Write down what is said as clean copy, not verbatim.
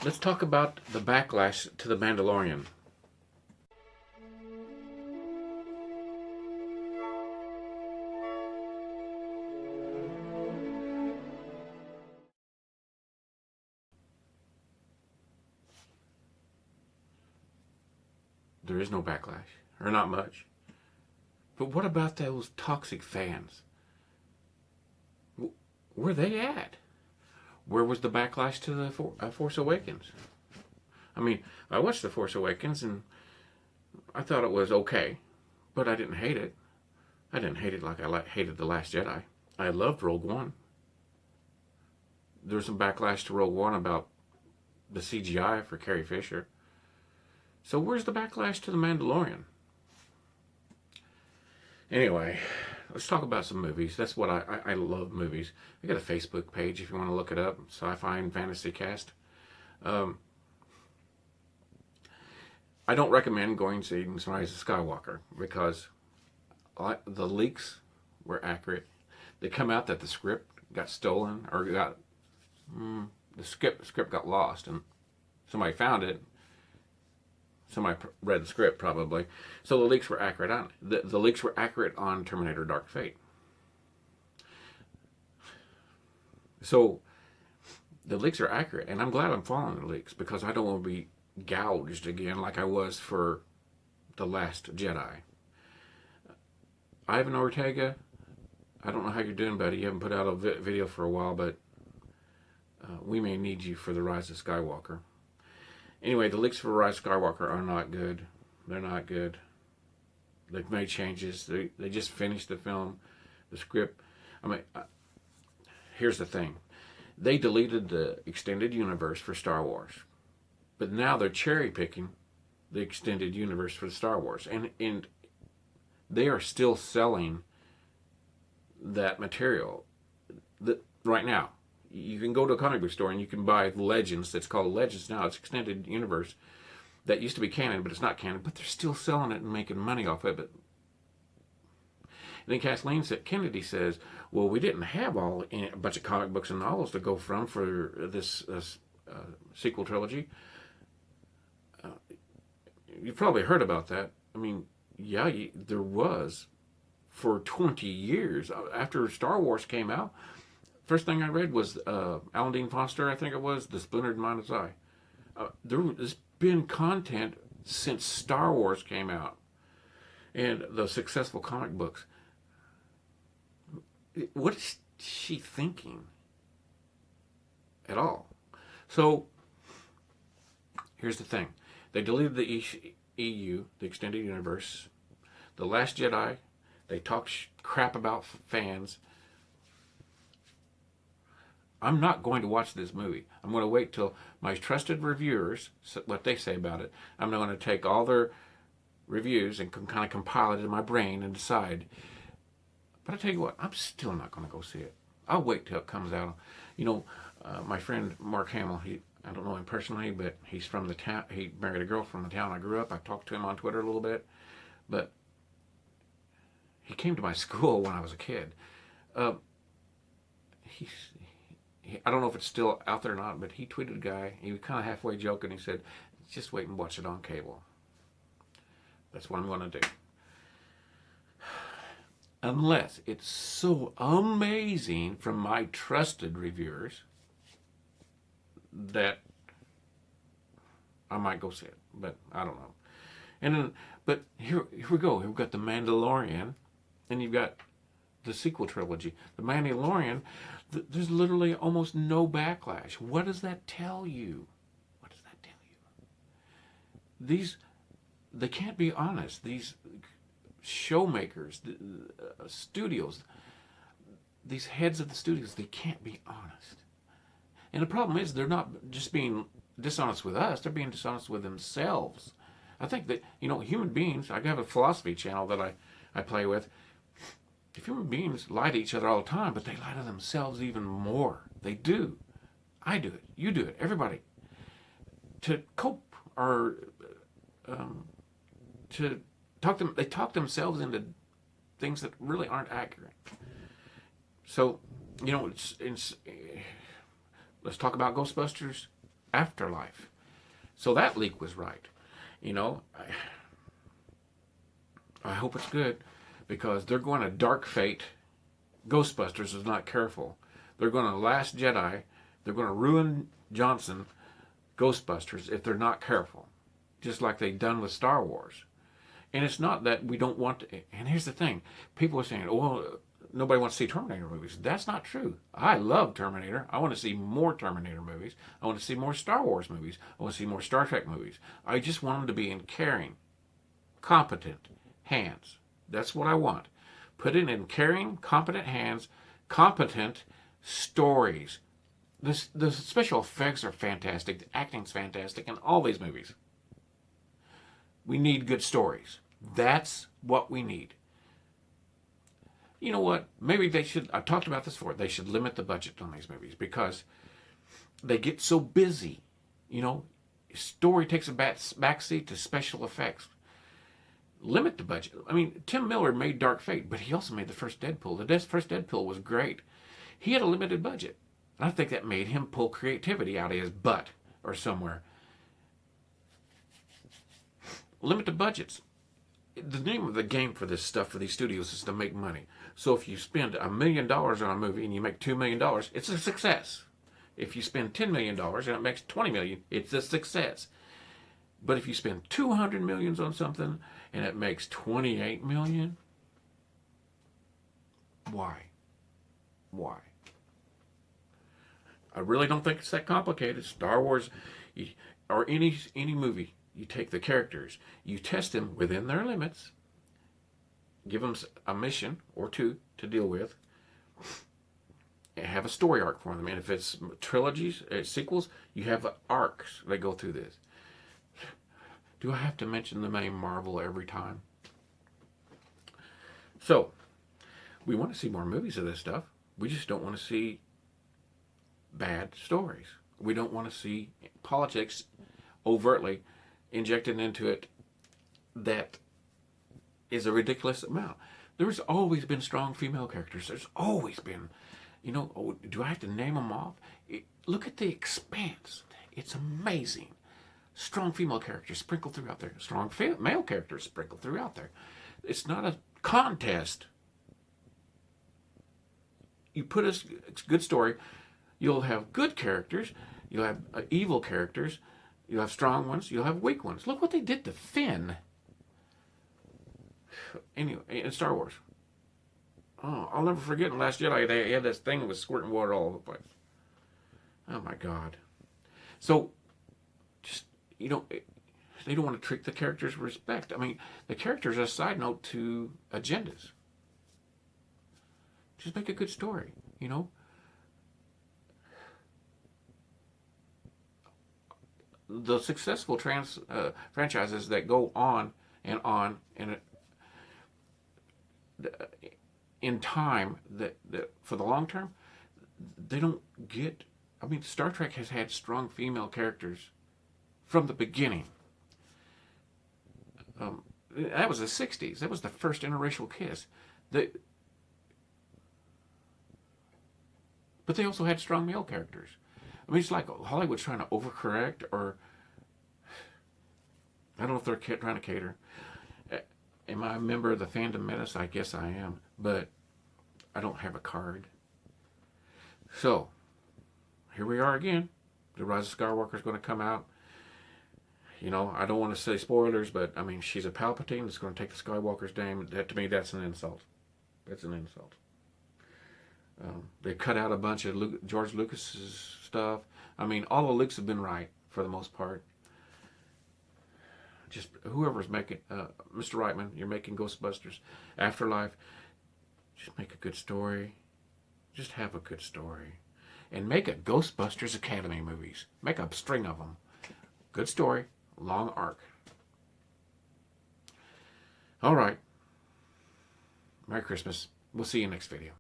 Let's talk about the backlash to the Mandalorian. There is no backlash, or not much. But what about those toxic fans? Where they at? Where was the backlash to the Force Awakens? I mean, I watched the Force Awakens and I thought it was okay, but I didn't hate it. I didn't hate it like I hated The Last Jedi. I loved Rogue One. There was some backlash to Rogue One about the CGI for Carrie Fisher. So where's the backlash to The Mandalorian? Anyway, let's talk about some movies. That's what I love movies. I got a Facebook page if you want to look it up, Sci-Fi and Fantasy Cast. I don't recommend going to seeing Rise of Skywalker because the leaks were accurate. They come out that the script got stolen or the script got lost and somebody found it. Somebody read the script probably. So the leaks were accurate on it. The leaks were accurate on Terminator Dark Fate. So the leaks are accurate, and I'm glad I'm following the leaks because I don't want to be gouged again like I was for The Last Jedi. Ivan Ortega, I don't know how you're doing, buddy. You haven't put out a video for a while, but we may need you for The Rise of Skywalker. Anyway, the leaks for Rise of Skywalker are not good. They're not good. They've made changes. They just finished the film, the script. I mean, here's the thing. They deleted the extended universe for Star Wars. But now they're cherry picking the extended universe for Star Wars. And they are still selling that material right now. You can go to a comic book store and you can buy Legends. That's called Legends now. It's extended universe. That used to be canon, but it's not canon. But they're still selling it and making money off of it. And then Kathleen Kennedy says, well, we didn't have a bunch of comic books and novels to go from for this sequel trilogy. You've probably heard about that. I mean, yeah, there was for 20 years. After Star Wars came out, first thing I read was Alan Dean Foster, I think it was, The Splintered Mind's Eye. There's been content since Star Wars came out and the successful comic books. What is she thinking at all? So, here's the thing. They deleted the EU, the extended universe. The Last Jedi, they talk crap about fans. I'm not going to watch this movie. I'm going to wait till my trusted reviewers, what they say about it. I'm going to take all their reviews and kind of compile it in my brain and decide. But I tell you what, I'm still not going to go see it. I'll wait till it comes out. You know, my friend Mark Hamill, I don't know him personally, but he's from the town. He married a girl from the town I grew up. I talked to him on Twitter a little bit. But he came to my school when I was a kid. I don't know if it's still out there or not, but he tweeted a guy. He was kind of halfway joking. He said, just wait and watch it on cable. That's what I'm going to do. Unless it's so amazing from my trusted reviewers that I might go see it. But I don't know. And then, but here we go. We've got The Mandalorian, and you've got the sequel trilogy. The Mandalorian, there's literally almost no backlash. What does that tell you? What does that tell you? They can't be honest. These showmakers, studios, these heads of the studios, they can't be honest. And the problem is they're not just being dishonest with us, they're being dishonest with themselves. I think that, human beings, I have a philosophy channel that I play with. If human beings lie to each other all the time, but they lie to themselves even more. They do. I do it. You do it. Everybody. To cope or to talk them, they talk themselves into things that really aren't accurate. So, let's talk about Ghostbusters. Afterlife. So that leak was right. You know, I hope it's good, because they're going to dark fate Ghostbusters is not careful. They're going to Last Jedi. They're going to ruin Johnson Ghostbusters if they're not careful, just like they've done with Star Wars. And it's not that we don't want to. And here's the thing: people are saying, "Oh, nobody wants to see Terminator movies." That's not true. I love Terminator. I want to see more Terminator movies. I want to see more Star Wars movies. I want to see more Star Trek movies. I just want them to be in caring, competent hands. That's what I want. Put it in caring, competent hands, competent stories. The special effects are fantastic. The acting's fantastic in all these movies. We need good stories. That's what we need. You know what? Maybe they should, I've talked about this before, they should limit the budget on these movies, because they get so busy. You know, story takes a backseat to special effects. Limit the budget. I mean, Tim Miller made Dark Fate, but he also made the first Deadpool. The first Deadpool was great. He had a limited budget. And I think that made him pull creativity out of his butt or somewhere. Limit the budgets. The name of the game for this stuff, for these studios, is to make money. So if you spend $1 million on a movie and you make $2 million, it's a success. If you spend $10 million and it makes $20 million, it's a success. But if you spend $200 million on something and it makes $28 million, why? Why? I really don't think it's that complicated. Star Wars, or any movie, you take the characters, you test them within their limits, give them a mission or two to deal with, and have a story arc for them. And if it's trilogies, sequels, you have arcs that go through this. Do I have to mention the name Marvel every time? So, we want to see more movies of this stuff. We just don't want to see bad stories. We don't want to see politics overtly injected into it that is a ridiculous amount. There's always been strong female characters. There's always been, you know, do I have to name them off? Look at The Expanse. It's amazing. Strong female characters sprinkled throughout there. Strong male characters sprinkled throughout there. It's not a contest. You put a good story, you'll have good characters, you'll have evil characters, you'll have strong ones, you'll have weak ones. Look what they did to Finn. Anyway, in Star Wars. Oh, I'll never forget in Last Jedi, they had this thing that was squirting water all over the place. Oh my God. So, just, you know, they don't want to treat the characters with respect. I mean, the characters are a side note to agendas. Just make a good story, you know. The successful franchises that go on, and in time, that for the long term, they don't get. I mean, Star Trek has had strong female characters from the beginning. That was the 60s. That was the first interracial kiss. But they also had strong male characters. I mean, it's like Hollywood's trying to overcorrect, or I don't know if they're trying to cater. Am I a member of the Fandom Menace? I guess I am, but I don't have a card. So, here we are again. The Rise of Skywalker is going to come out. You know, I don't want to say spoilers, but I mean, she's a Palpatine that's going to take the Skywalker's name. That, to me, that's an insult. That's an insult. They cut out a bunch of George Lucas's stuff. I mean, all the Lucas have been right for the most part. Just whoever's making, Mr. Reitman, you're making Ghostbusters, Afterlife. Just make a good story. Just have a good story, and make a Ghostbusters Academy movies. Make a string of them. Good story, long arc. All right. Merry Christmas. We'll see you next video.